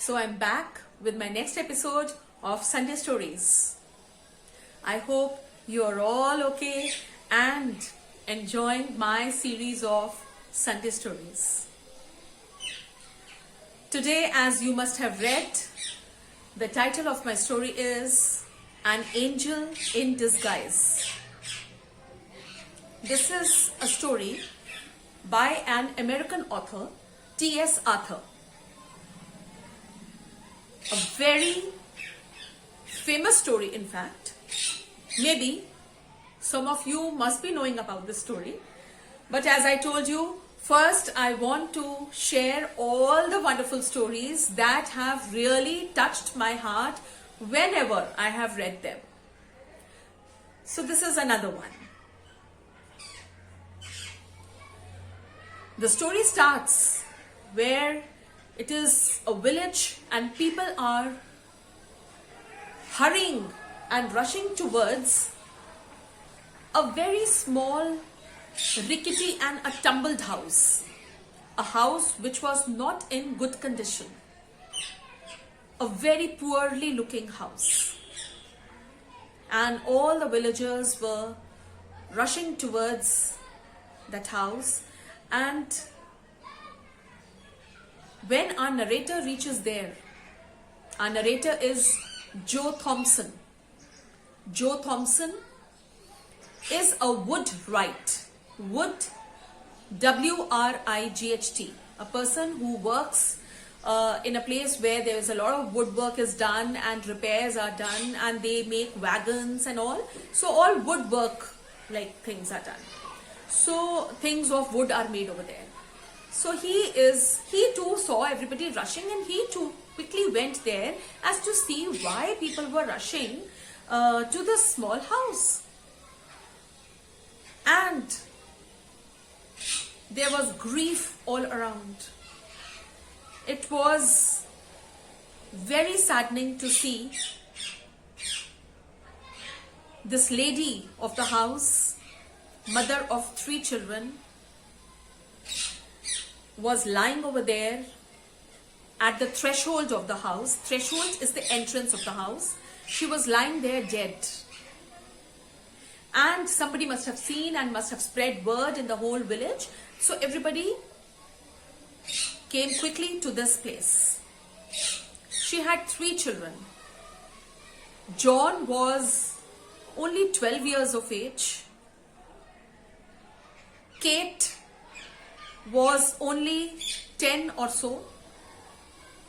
So I'm back with my next episode of Sunday Stories. I hope you're all okay and enjoying my series of Sunday Stories. Today, as you must have read, the title of my story is An Angel in Disguise. This is a story by an American author, T.S. Arthur. A very famous story, in fact. Maybe some of you must be knowing about this story. But as I told you, first I want to share all the wonderful stories that have really touched my heart whenever I have read them. So this is another one. The story starts where it is a village and people are hurrying and rushing towards a very small, rickety and a tumbled house. A house which was not in good condition. A very poorly looking house. And all the villagers were rushing towards that house. And when our narrator reaches there, our narrator is Joe Thompson. Joe Thompson is a woodwright. Wood, W-R-I-G-H-T. A person who works in a place where there is a lot of woodwork is done and repairs are done and they make wagons and all. So all woodwork like things are done. So things of wood are made over there. So he too saw everybody rushing and he too quickly went there as to see why people were rushing to this small house. And there was grief all around. It was very saddening to see this lady of the house, mother of 3 children, was lying over there at the threshold of the house. Threshold is the entrance of the house. She was lying there dead. And somebody must have seen and must have spread word in the whole village. So everybody came quickly to this place. She had 3 children. John was only 12 years of age. Kate was only 10 or so.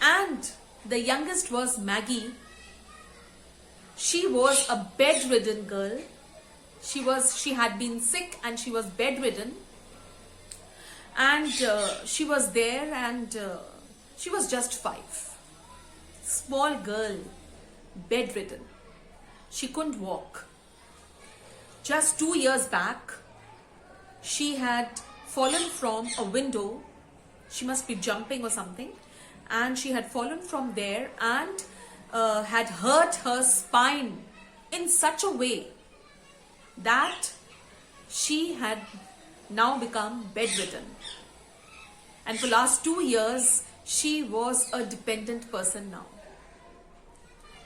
And the youngest was Maggie. She was a bedridden girl. She had been sick and she was bedridden. And she was there and she was just 5. Small girl, bedridden. She couldn't walk. Just 2 years back, she had fallen from a window. She must be jumping or something. And she had fallen from there and had hurt her spine in such a way that she had now become bedridden. And for last 2 years, she was a dependent person now.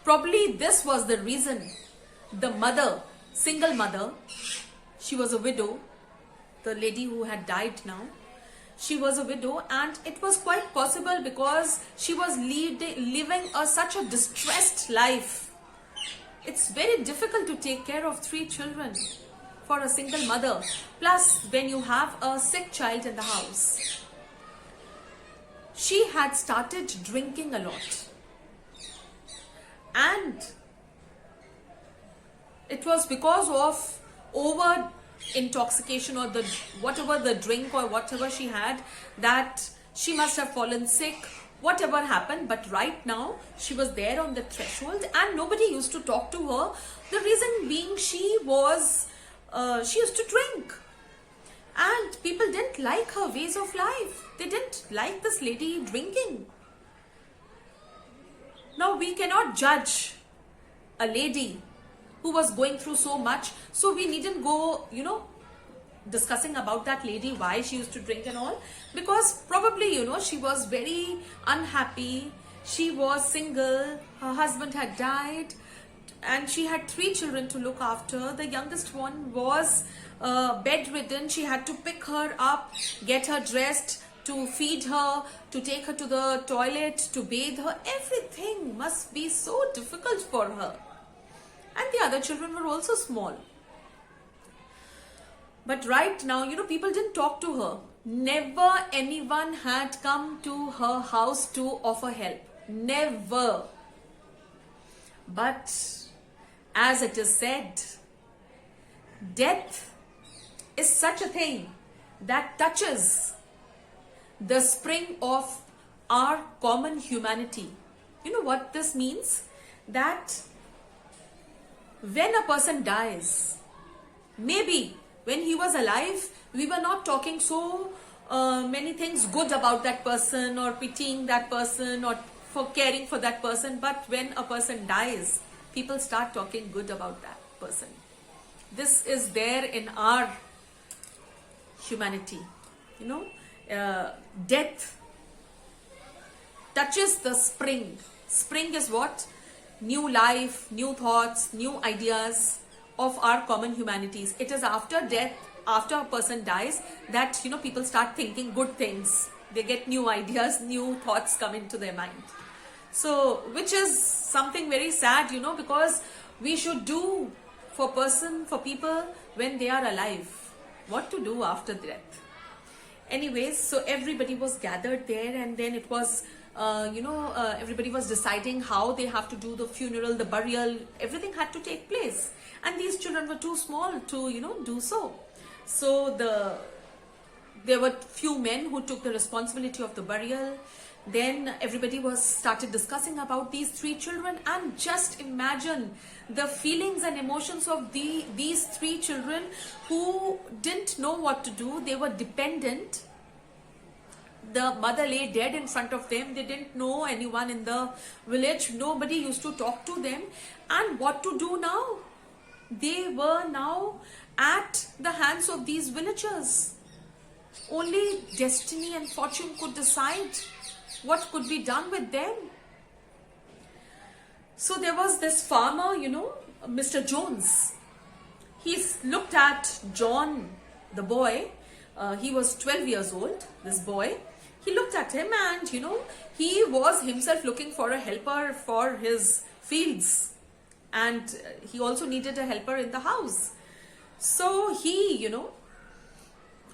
Probably this was the reason the mother, single mother, she was a widow, the lady who had died now, she was a widow, and it was quite possible because she was living such a distressed life. It's very difficult to take care of 3 children for a single mother. Plus, when you have a sick child in the house. She had started drinking a lot. And it was because of over intoxication or whatever the drink or whatever she had, that she must have fallen sick, whatever happened. But right now she was there on the threshold and nobody used to talk to her. The reason being she used to drink and people didn't like her ways of life. They didn't like this lady drinking. Now we cannot judge a lady who was going through so much, so we needn't go, discussing about that lady, why she used to drink and all, because probably, she was very unhappy She was single, her husband had died, and she had 3 children to look after. The youngest one was bedridden. She had to pick her up, get her dressed, to feed her, to take her to the toilet, to bathe her. Everything must be so difficult for her. And the other children were also small. But right now, people didn't talk to her. Never anyone had come to her house to offer help. Never. But as it is said, death is such a thing that touches the spring of our common humanity. You know what this means? That when a person dies, maybe when he was alive, we were not talking so many things good about that person, or pitying that person, or for caring for that person. But when a person dies, people start talking good about that person. This is there in our humanity. Death touches the spring. Spring is what? New life, new thoughts, new ideas of our common humanities. It is after death, after a person dies, that people start thinking good things. They get new ideas, new thoughts come into their mind. So, which is something very sad, because we should do for people when they are alive. What to do after death? Anyways, so everybody was gathered there, and then it was, everybody was deciding how they have to do the funeral, the burial. Everything had to take place, and these children were too small to, do so. So there were few men who took the responsibility of the burial. Then everybody started discussing about these 3 children, and just imagine the feelings and emotions of these 3 children who didn't know what to do. They were dependent. The mother lay dead in front of them. They didn't know anyone in the village. Nobody used to talk to them. And what to do now? They were now at the hands of these villagers. Only destiny and fortune could decide what could be done with them. So there was this farmer, Mr. Jones. He looked at John, the boy. He was 12 years old, this boy. He looked at him, and, he was himself looking for a helper for his fields. And he also needed a helper in the house. So he,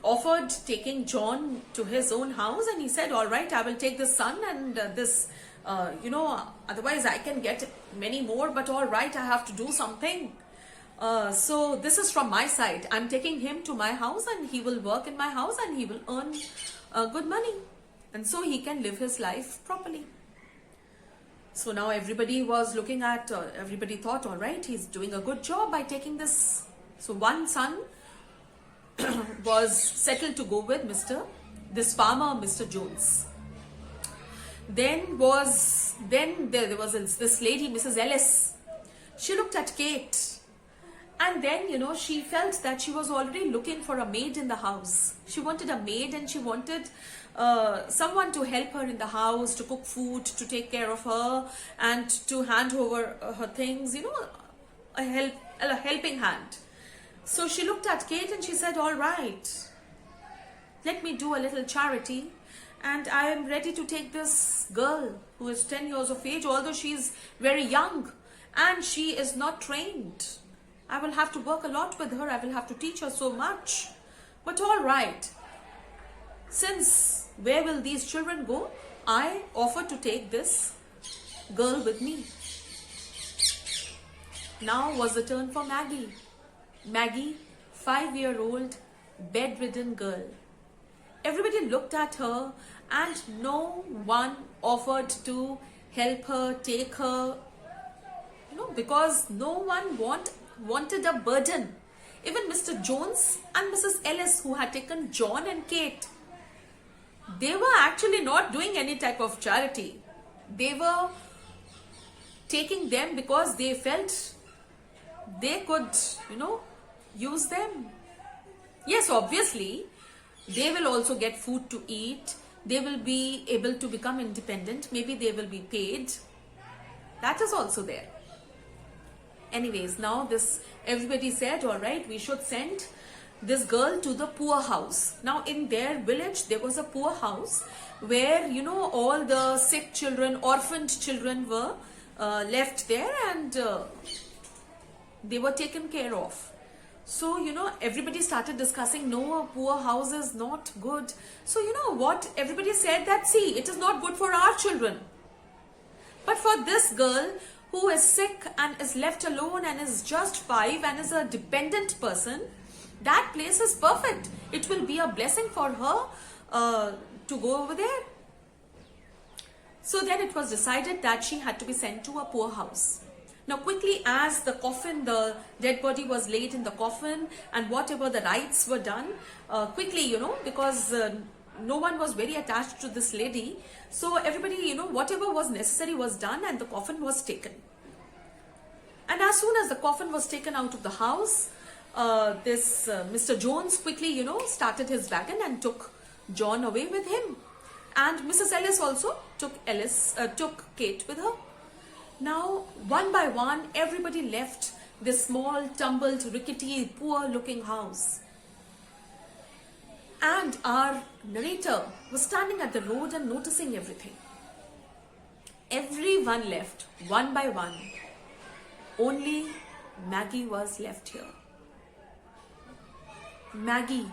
offered taking John to his own house, and he said, all right, I will take this son and this, otherwise I can get many more, but all right, I have to do something. So this is from my side. I'm taking him to my house, and he will work in my house, and he will earn good money. And so he can live his life properly. So now everybody was looking at, everybody thought, all right, he's doing a good job by taking this. So one son was settled to go with this farmer, Mr. Jones. Then there was this lady, Mrs. Ellis. She looked at Kate, and then, she felt that she was already looking for a maid in the house. She wanted a maid, and she wanted someone to help her in the house, to cook food, to take care of her, and to hand over her things, a helping hand. So she looked at Kate, and she said, all right, let me do a little charity, and I am ready to take this girl who is 10 years of age, although she is very young and she is not trained. I will have to work a lot with her. I will have to teach her so much. But all right, since where will these children go? I offer to take this girl with me. Now was the turn for Maggie. Maggie, 5-year-old bedridden girl. Everybody looked at her, and no one offered to help her, take her, because no one wanted a burden. Even Mr. Jones and Mrs. Ellis, who had taken John and Kate, they were actually not doing any type of charity. They were taking them because they felt they could, use them. Yes, obviously, they will also get food to eat. they will be able to become independent. Maybe they will be paid. That is also there. Anyways, now this, everybody said, all right, we should send this girl to the poor house. Now in their village, there was a poor house where, you know, all the sick children, orphaned children were left there, and they were taken care of. So, you know, everybody started discussing, no, a poor house is not good. So, you know what? Everybody said that, see, it is not good for our children. But for this girl who is sick and is left alone and is just 5 and is a dependent person, that place is perfect. It will be a blessing for her to go over there. So then it was decided that she had to be sent to a poor house. Now quickly, as the coffin, the dead body was laid in the coffin and whatever the rites were done, quickly, you know, because no one was very attached to this lady. So everybody, you know, whatever was necessary was done and the coffin was taken. And as soon as the coffin was taken out of the house, this Mr. Jones quickly, you know, started his wagon and took John away with him. And Mrs. Ellis also took Kate with her. Now, one by one, everybody left this small, tumbled, rickety, poor-looking house. And our narrator was standing at the road and noticing everything. Everyone left, one by one. Only Maggie was left here. Maggie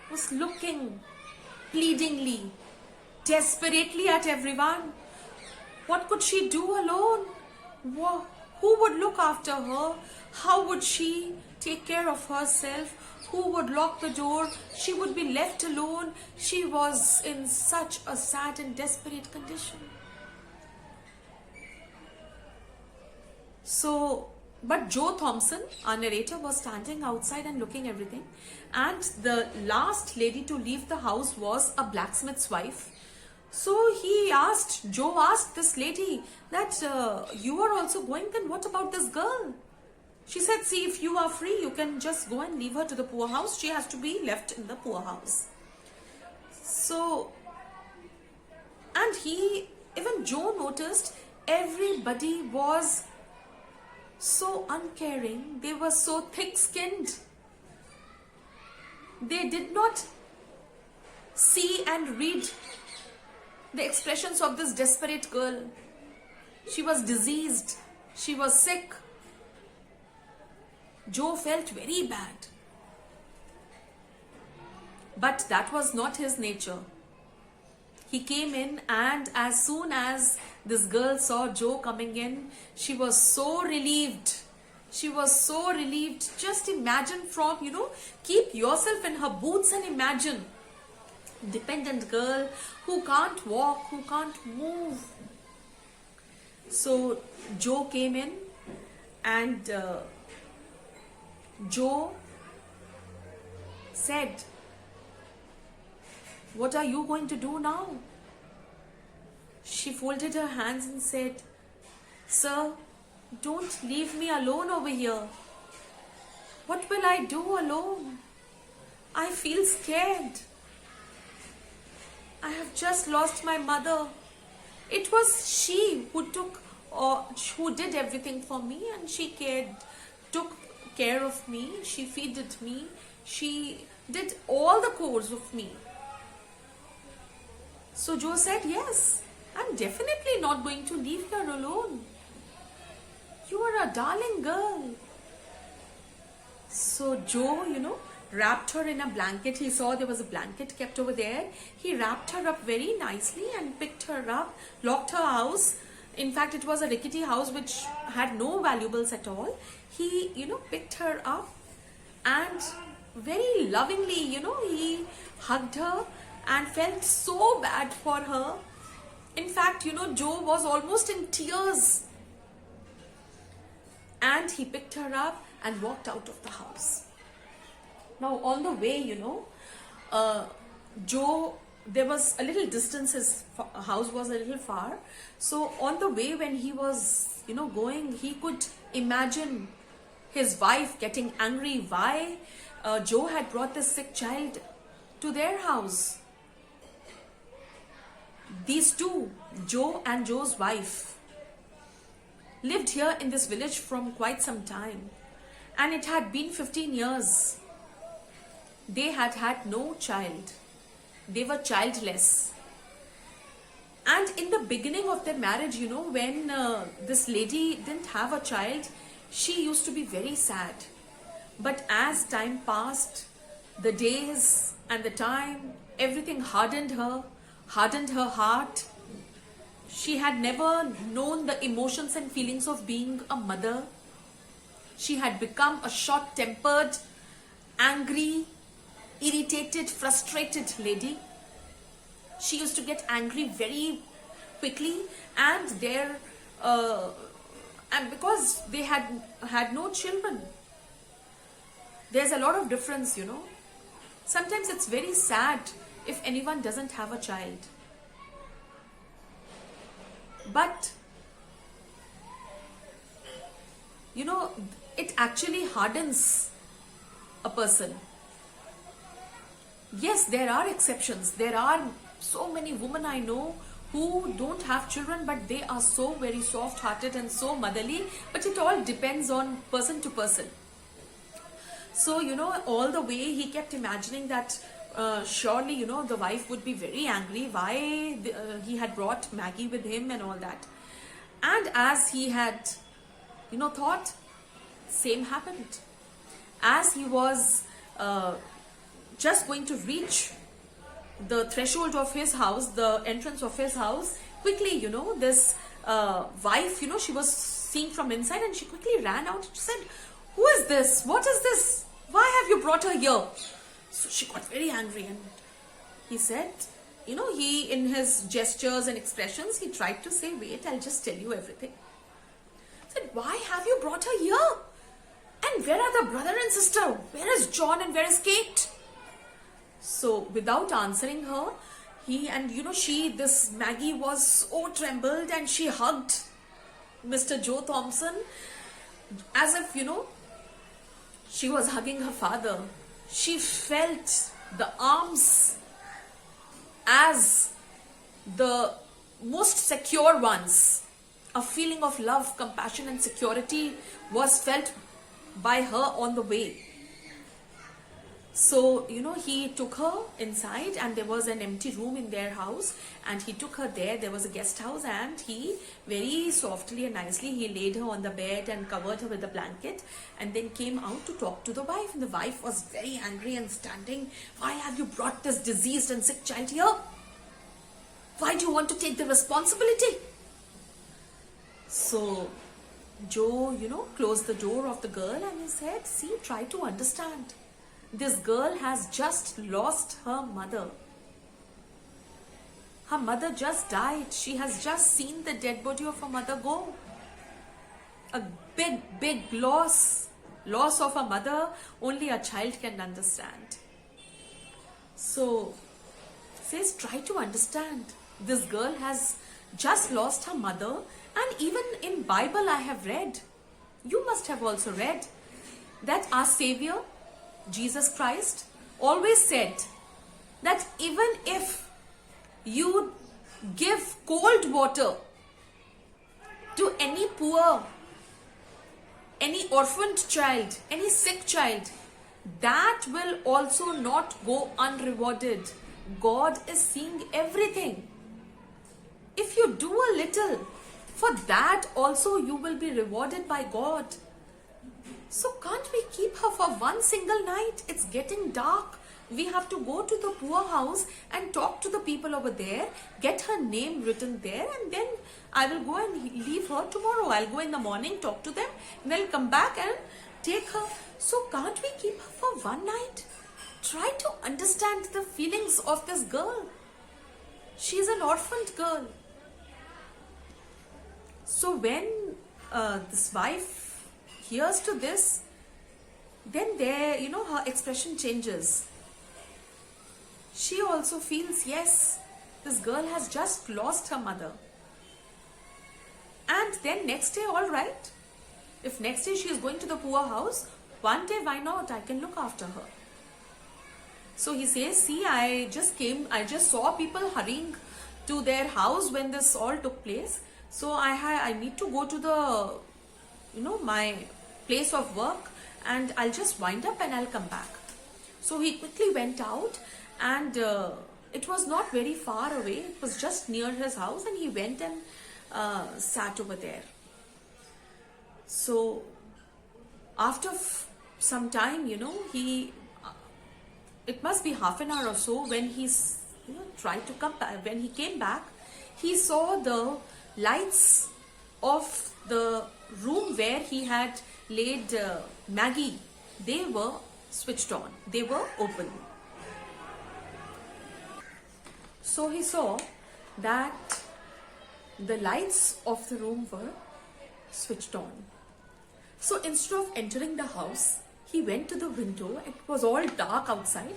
was looking pleadingly, desperately at everyone. What could she do alone? Who would look after her? How would she take care of herself? Who would lock the door? She would be left alone. She was in such a sad and desperate condition. So, but Joe Thompson, our narrator, was standing outside and looking everything. And the last lady to leave the house was a blacksmith's wife. So Joe asked this lady that you are also going, then what about this girl? She said, see, if you are free, you can just go and leave her to the poor house. She has to be left in the poor house. So, and even Joe noticed everybody was so uncaring. They were so thick-skinned. They did not see and read the expressions of this desperate girl. She was diseased. She was sick. Joe felt very bad. But that was not his nature. He came in, and as soon as this girl saw Joe coming in, she was so relieved. She was so relieved. Just imagine from, keep yourself in her boots and imagine. Dependent girl who can't walk, who can't move. So Joe came in, and Joe said, "What are you going to do now?" She folded her hands and said, "Sir, don't leave me alone over here. What will I do alone? I feel scared. I have just lost my mother. It was she who who did everything for me, and she took care of me. She feeded me. She did all the chores of me." So Joe said, "Yes, I'm definitely not going to leave her alone. You are a darling girl." So Joe, wrapped her in a blanket. He saw there was a blanket kept over there. He wrapped her up very nicely and picked her up, locked her house. In fact, it was a rickety house which had no valuables at all. He, picked her up and very lovingly, he hugged her and felt so bad for her. In fact, Joe was almost in tears. And he picked her up and walked out of the house. Now, on the way, Joe, there was a little distance, his house was a little far. So, on the way when he was, going, he could imagine his wife getting angry. Why Joe had brought this sick child to their house. these two, Joe and Joe's wife, lived here in this village from quite some time, and it had been 15 years. They had had no child. They were childless. And in the beginning of their marriage, when this lady didn't have a child, she used to be very sad. But as time passed, the days and the time, everything hardened her heart. She had never known the emotions and feelings of being a mother. She had become a short-tempered, angry, irritated, frustrated lady. She used to get angry very quickly, and because they had no children. There's a lot of difference, Sometimes it's very sad if anyone doesn't have a child. But, it actually hardens a person. Yes, there are exceptions. There are so many women I know who don't have children, but they are so very soft-hearted and so motherly. But it all depends on person to person. So, all the way he kept imagining that surely, the wife would be very angry why he had brought Maggie with him and all that. And as he had, thought, same happened. As he was just going to reach the threshold of his house, the entrance of his house, quickly, this wife, she was seeing from inside, and she quickly ran out. She said, "Who is this? What is this? Why have you brought her here?" So she got very angry, and he said, he in his gestures and expressions, he tried to say, "Wait, I'll just tell you everything." He said, "Why have you brought her here? And where are the brother and sister? Where is John and where is Kate?" So without answering her, this Maggie was so trembled, and she hugged Mr. Joe Thompson as if, she was hugging her father. She felt the arms as the most secure ones. A feeling of love, compassion and security was felt by her on the way. So, he took her inside, and there was an empty room in their house, and he took her there. There was a guest house, and he very softly and nicely, he laid her on the bed and covered her with a blanket, and then came out to talk to the wife. And the wife was very angry and standing. "Why have you brought this diseased and sick child here? Why do you want to take the responsibility?" So Joe, closed the door of the girl, and he said, "See, try to understand. This girl has just lost her mother. Her mother just died. She has just seen the dead body of her mother go. A big, big loss. Loss of a mother, only a child can understand." So, says, try to understand. This girl has just lost her mother, and even in Bible I have read, you must have also read, that our Savior, Jesus Christ, always said that even if you give cold water to any poor, any orphaned child, any sick child, that will also not go unrewarded. God is seeing everything. If you do a little, for that also you will be rewarded by God. So can't we keep her for one single night? It's getting dark. We have to go to the poor house and talk to the people over there, get her name written there, and then I will go and leave her tomorrow. I'll go in the morning, talk to them, and I'll come back and take her. So can't we keep her for one night? Try to understand the feelings of this girl. She's an orphaned girl. So when this wife hears to this, then her expression changes. She also feels, yes, this girl has just lost her mother. And then next day, all right. If next day she is going to the poor house, one day, why not? I can look after her. So he says, see, I just saw people hurrying to their house when this all took place. So I need to go to the, my place of work, and I'll just wind up and I'll come back. So he quickly went out, and it was not very far away. It was just near his house, and he went and sat over there. So after some time, it must be half an hour or so, when he's tried to come back. When he came back, he saw the lights of the room where he had laid Maggie. They were switched on. They were open. So he saw that the lights of the room were switched on. So instead of entering the house, he went to the window. It was all dark outside,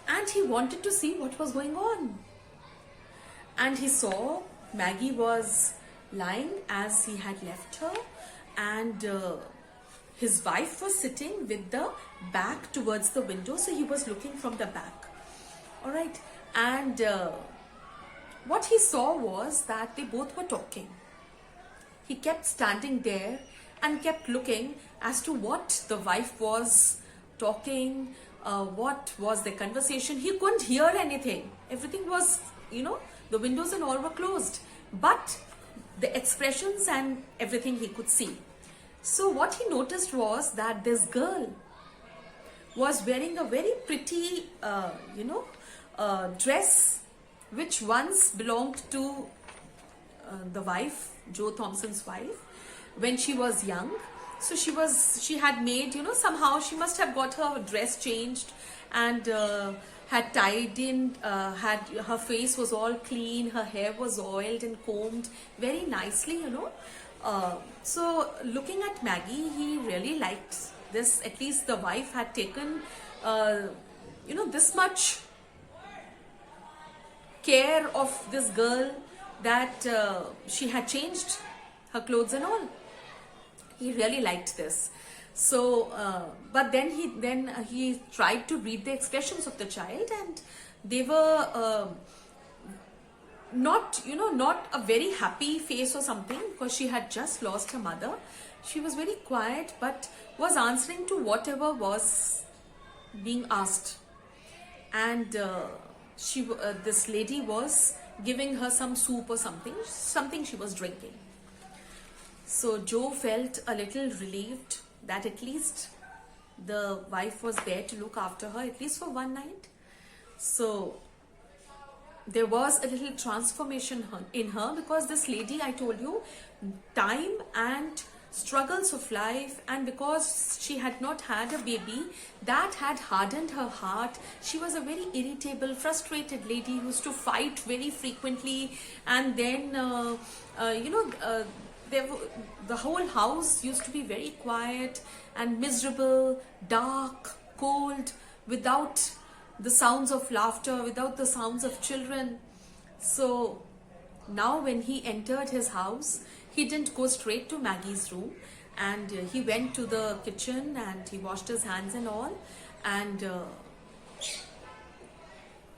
and he wanted to see what was going on. And he saw Maggie was lying as he had left her, and his wife was sitting with the back towards the window, so he was looking from the back. All right. And what he saw was that they both were talking. He kept standing there and kept looking as to what the wife was talking, what was the conversation. He couldn't hear anything. Everything was, the windows and all were closed. But the expressions and everything he could see. So what he noticed was that this girl was wearing a very pretty, dress, which once belonged to the wife, Joe Thompson's wife, when she was young. So she had made, somehow she must have got her dress changed, and had tied in, her face was all clean, her hair was oiled and combed very nicely, So looking at Maggie, he really liked this. At least the wife had taken, this much care of this girl, that she had changed her clothes and all. He really liked this. So, but then he tried to read the expressions of the child, and they were not a very happy face or something, because she had just lost her mother. She was very quiet, but was answering to whatever was being asked. And this lady was giving her some soup or something she was drinking. So Joe felt a little relieved that at least the wife was there to look after her, at least for one night. So there was a little transformation in her, because this lady, I told you, time and struggles of life, and because she had not had a baby, that had hardened her heart. She was a very irritable, frustrated lady who used to fight very frequently, and then the whole house used to be very quiet and miserable, dark, cold, without the sounds of laughter, without the sounds of children. So now when he entered his house, he didn't go straight to Maggie's room, and he went to the kitchen and he washed his hands and all. And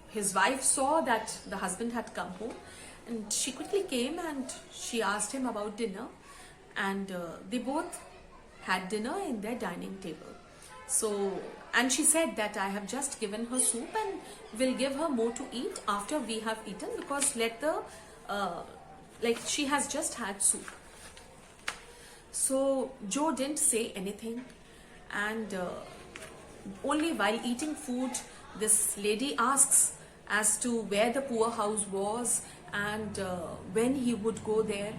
his wife saw that the husband had come home, and she quickly came and she asked him about dinner, and they both had dinner in their dining table. So, and she said that I have just given her soup and will give her more to eat after we have eaten, because she has just had soup. So Joe didn't say anything, and only while eating food, this lady asks as to where the poorhouse was and when he would go there.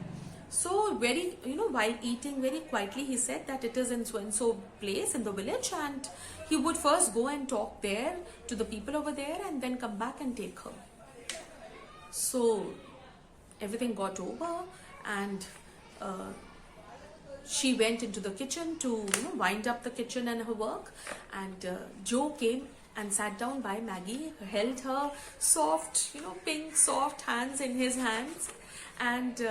So very, while eating very quietly, he said that it is in so and so place in the village, and he would first go and talk there to the people over there and then come back and take her. So everything got over, and she went into the kitchen to wind up the kitchen and her work, and Joe came and sat down by Maggie, held her soft, pink soft hands in his hands, and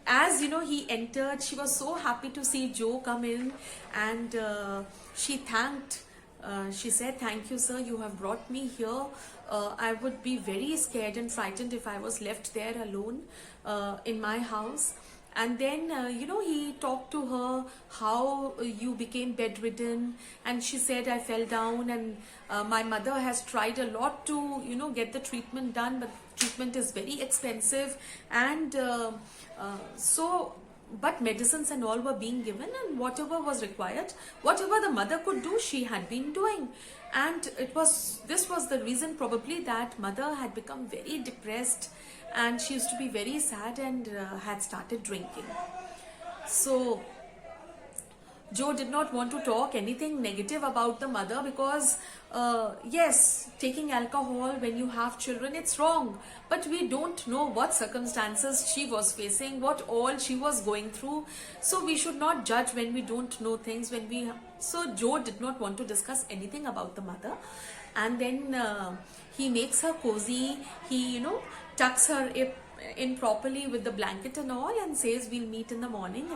as he entered, she was so happy to see Joe come in, and she said, "Thank you, sir, you have brought me here I would be very scared and frightened if I was left there alone in my house. And then, he talked to her how you became bedridden, and she said, I fell down, and my mother has tried a lot to, get the treatment done, but treatment is very expensive, and but medicines and all were being given, and whatever was required, whatever the mother could do, she had been doing. And this was the reason probably that mother had become very depressed, and she used to be very sad, and had started drinking. So Joe did not want to talk anything negative about the mother, because yes, taking alcohol when you have children, it's wrong, but we don't know what circumstances she was facing, what all she was going through. So we should not judge when we don't know things. So Joe did not want to discuss anything about the mother. And then he makes her cozy. He tucks her in properly with the blanket and all, and says we'll meet in the morning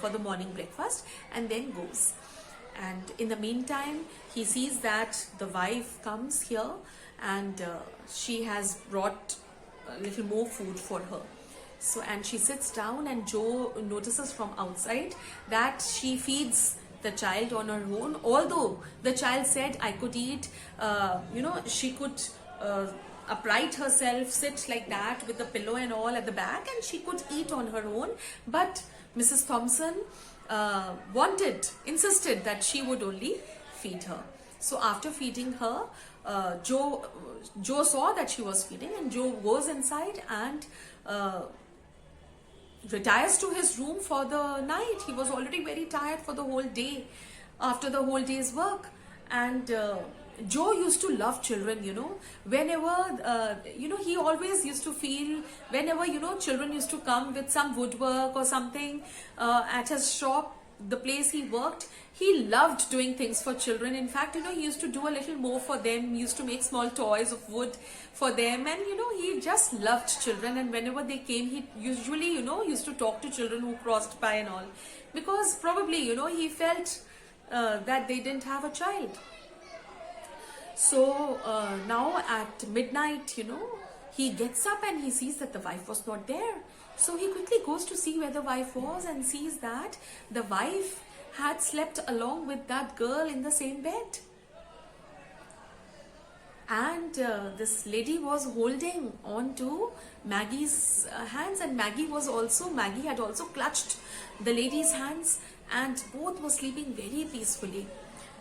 for the morning breakfast, and then goes. And in the meantime, he sees that the wife comes here, and she has brought a little more food for her. So, and she sits down, and Joe notices from outside that she feeds the child on her own, although the child said, I could eat. She could upright herself, sit like that with the pillow and all at the back, and she could eat on her own. But Mrs. Thompson insisted that she would only feed her. So after feeding her, Joe saw that she was feeding, and Joe goes inside and retires to his room for the night. He was already very tired for the whole day, after the whole day's work. And Joe used to love children, whenever, he always used to feel, whenever, children used to come with some woodwork or something at his shop, the place he worked, he loved doing things for children. In fact, he used to do a little more for them. He used to make small toys of wood for them, and he just loved children. And whenever they came, he usually, used to talk to children who crossed by and all, because probably, he felt that they didn't have a child. So now at midnight, he gets up and he sees that the wife was not there. So he quickly goes to see where the wife was, and sees that the wife had slept along with that girl in the same bed. And this lady was holding on to Maggie's hands, and Maggie had also clutched the lady's hands, and both were sleeping very peacefully.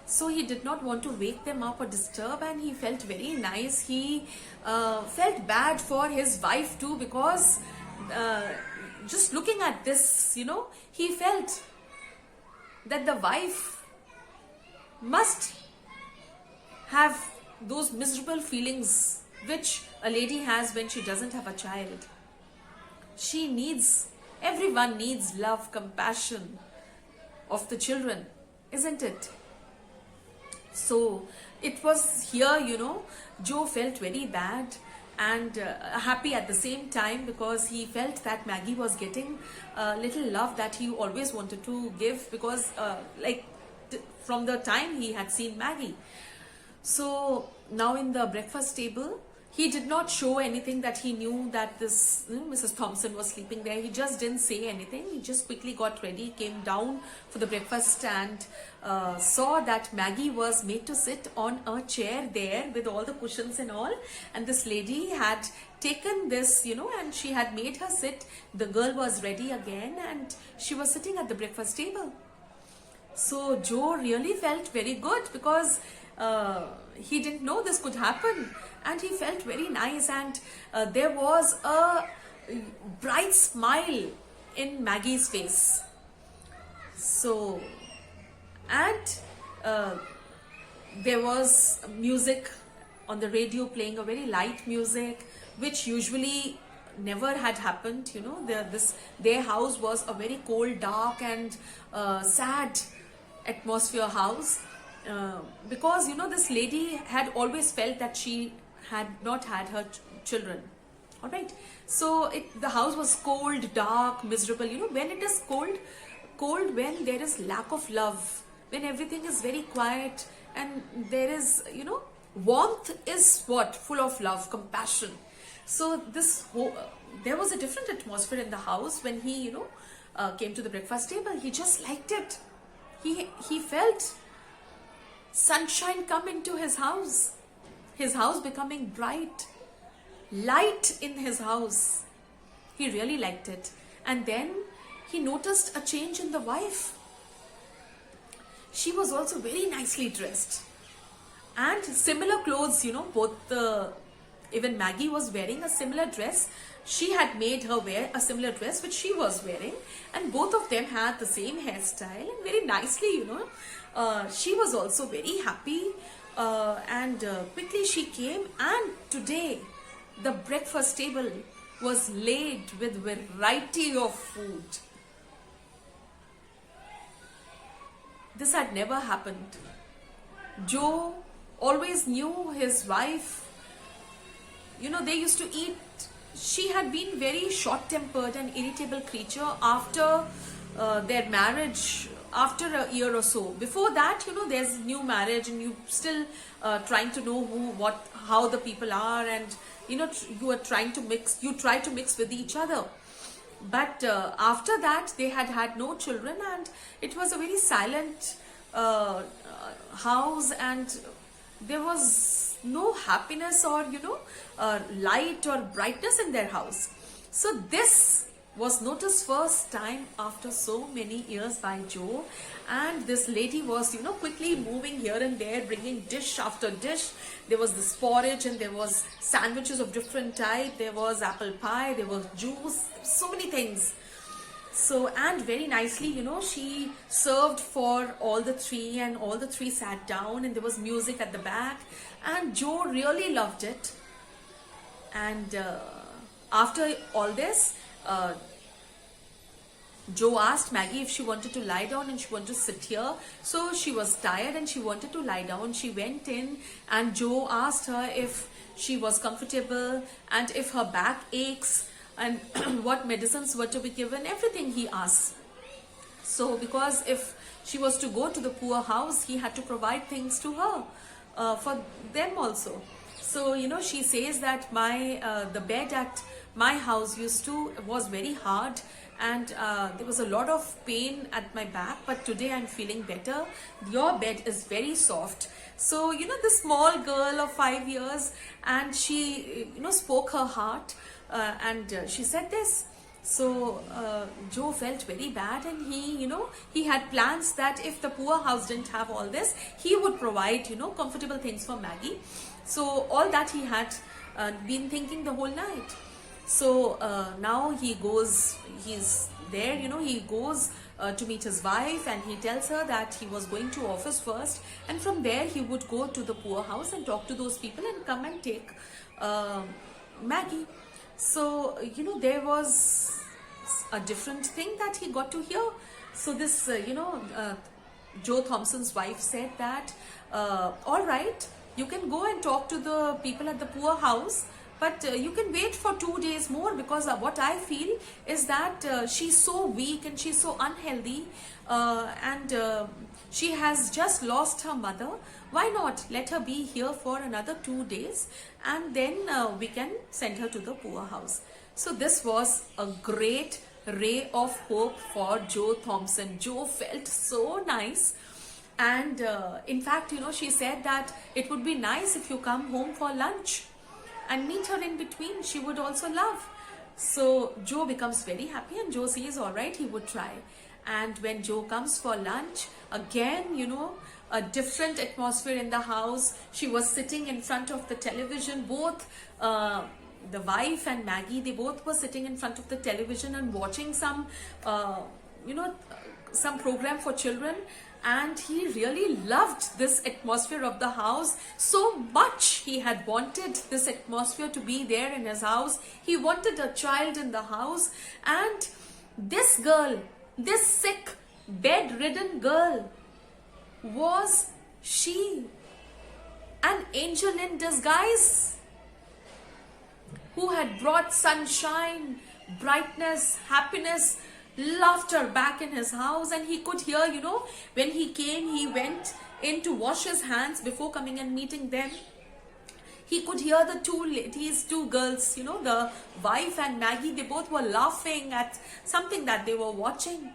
So he did not want to wake them up or disturb, and he felt very nice. He felt bad for his wife too, because just looking at this, he felt that the wife must have those miserable feelings which a lady has when she doesn't have a child. Everyone needs love, compassion of the children, isn't it? So it was here, Joe felt very bad and happy at the same time, because he felt that Maggie was getting a little love that he always wanted to give, because from the time he had seen Maggie. So now in the breakfast table, he did not show anything that he knew that this Mrs. Thompson was sleeping there. He just didn't say anything. He just quickly got ready, came down for the breakfast, and saw that Maggie was made to sit on a chair there with all the cushions and all. And this lady had taken this, and she had made her sit. The girl was ready again, and she was sitting at the breakfast table. So Joe really felt very good, because he didn't know this could happen, and he felt very nice, and there was a bright smile in Maggie's face. So, and there was music on the radio, playing a very light music, which usually never had happened. Their house was a very cold, dark, and sad atmosphere house. Because this lady had always felt that she had not had her children. All right, so the house was cold, dark, miserable. When it is cold when there is lack of love, when everything is very quiet, and there is Warmth is what? Full of love, compassion. So there was a different atmosphere in the house when he, came to the breakfast table. He just liked it. He felt sunshine come into his house. His house becoming bright, light in his house. He really liked it. And then he noticed a change in the wife. She was also very nicely dressed. And similar clothes, even Maggie was wearing a similar dress. She had made her wear a similar dress which she was wearing. And both of them had the same hairstyle and very nicely, she was also very happy. And quickly she came, and today the breakfast table was laid with variety of food. This had never happened. Joe always knew his wife. They used to eat. She had been very short-tempered and irritable creature after their marriage, after a year or so. Before that, there's new marriage and you still trying to know how the people are, and you are trying to mix. You try to mix with each other. But after that, they had no children, and it was a very silent house, and there was no happiness or light or brightness in their house. So this was noticed first time after so many years by Joe, and this lady was quickly moving here and there, bringing dish after dish. There was this porridge, and there was sandwiches of different type, there was apple pie, there was juice, so many things. So, and very nicely, she served for all the three, and all the three sat down, and there was music at the back, and Joe really loved it. And after all this, Joe asked Maggie if she wanted to lie down and she wanted to sit here. So she was tired and she wanted to lie down. She went in, and Joe asked her if she was comfortable and if her back aches and what medicines were to be given, everything he asked. So because if she was to go to the poor house, he had to provide things to her for them also. So she says that the bed at my house was very hard, and there was a lot of pain at my back, but today I'm feeling better. Your bed is very soft. So the small girl of 5 years, and she spoke her heart, and she said this. So Joe felt very bad, and he had plans that if the poor house didn't have all this, he would provide comfortable things for Maggie. So all that he had been thinking the whole night. So now he's there, he goes to meet his wife, and he tells her that he was going to office first, and from there he would go to the poor house and talk to those people and come and take Maggie. So there was a different thing that he got to hear. So this Joe Thompson's wife said that all right, you can go and talk to the people at the poor house, but you can wait for 2 days more, because what I feel is that she's so weak and she's so unhealthy, and she has just lost her mother. Why not let her be here for another 2 days, and then we can send her to the poor house. So this was a great ray of hope for Joe Thompson. Joe felt so nice. And in fact, she said that it would be nice if you come home for lunch and meet her in between. She would also love. So Joe becomes very happy, and Joe says, all right, he would try. And when Joe comes for lunch, again, a different atmosphere in the house. She was sitting in front of the television. Both the wife and Maggie, they both were sitting in front of the television and watching some program for children. And he really loved this atmosphere of the house so much. He had wanted this atmosphere to be there in his house. He wanted a child in the house. And this girl, this sick, bedridden girl, was she an angel in disguise who had brought sunshine, brightness, happiness, laughter back in his house? And he could hear, when he came, he went in to wash his hands before coming and meeting them. He could hear the two girls, the wife and Maggie, they both were laughing at something that they were watching.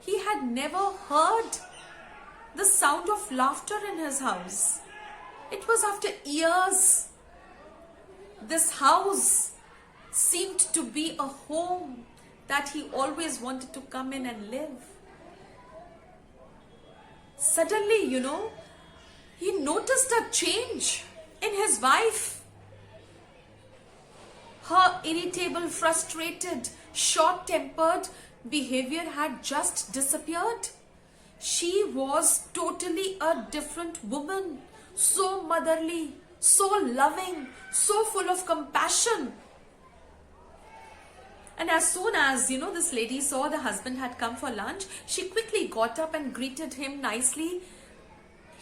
He had never heard the sound of laughter in his house. It was after years. This house seemed to be a home that he always wanted to come in and live. Suddenly, he noticed a change in his wife. Her irritable, frustrated, short-tempered behavior had just disappeared. She was totally a different woman, so motherly, so loving, so full of compassion. And as soon as, this lady saw the husband had come for lunch, she quickly got up and greeted him nicely.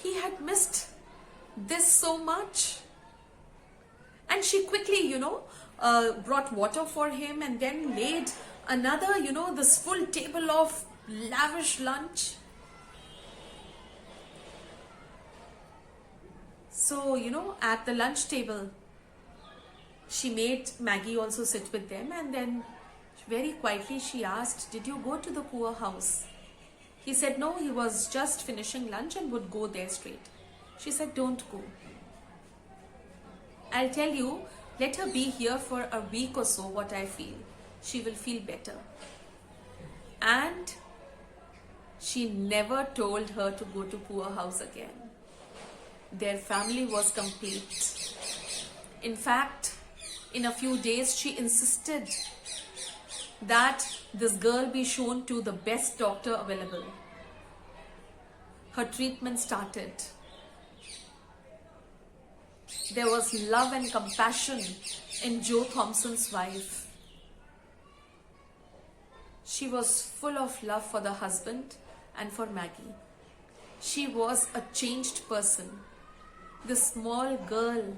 He had missed this so much. And she quickly, brought water for him and then laid another, this full table of lavish lunch. So, at the lunch table, she made Maggie also sit with them, and then very quietly she asked, "Did you go to the poor house?" He said no, he was just finishing lunch and would go there straight. She said, "Don't go. I'll tell you, let her be here for a week or so, what I feel. She will feel better." And she never told her to go to poor house again. Their family was complete. In fact, in a few days, she insisted that this girl be shown to the best doctor available. Her treatment started. There was love and compassion in Joe Thompson's wife. She was full of love for the husband and for Maggie. She was a changed person. This small girl,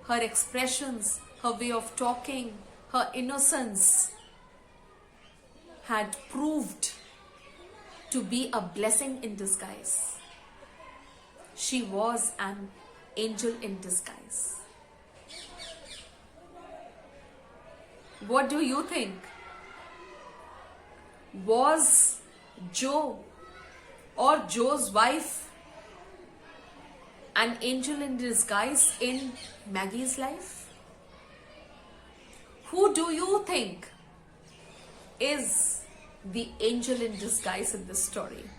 her expressions, her way of talking, her innocence had proved to be a blessing in disguise. She was an angel in disguise. What do you think? Was Joe or Joe's wife an angel in disguise in Maggie's life? Who do you think is the angel in disguise in this story?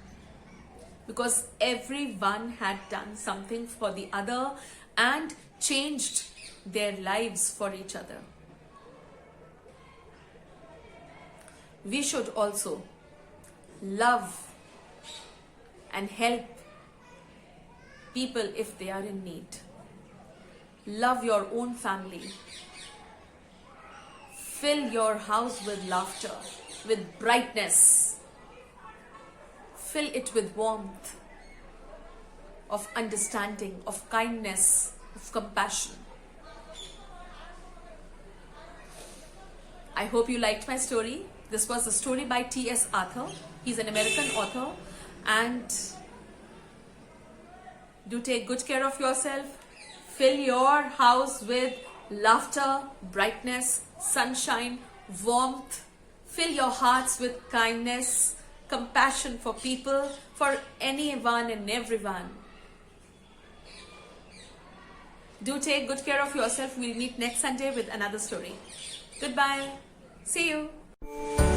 Because everyone had done something for the other and changed their lives for each other. We should also love and help people if they are in need. Love your own family. Fill your house with laughter, with brightness. Fill it with warmth, of understanding, of kindness, of compassion. I hope you liked my story. This was a story by T.S. Arthur. He's an American author. And do take good care of yourself. Fill your house with laughter, brightness, sunshine, warmth. Fill your hearts with kindness, compassion for people, for anyone and everyone. Do take good care of yourself. We'll meet next Sunday with another story. Goodbye. See you.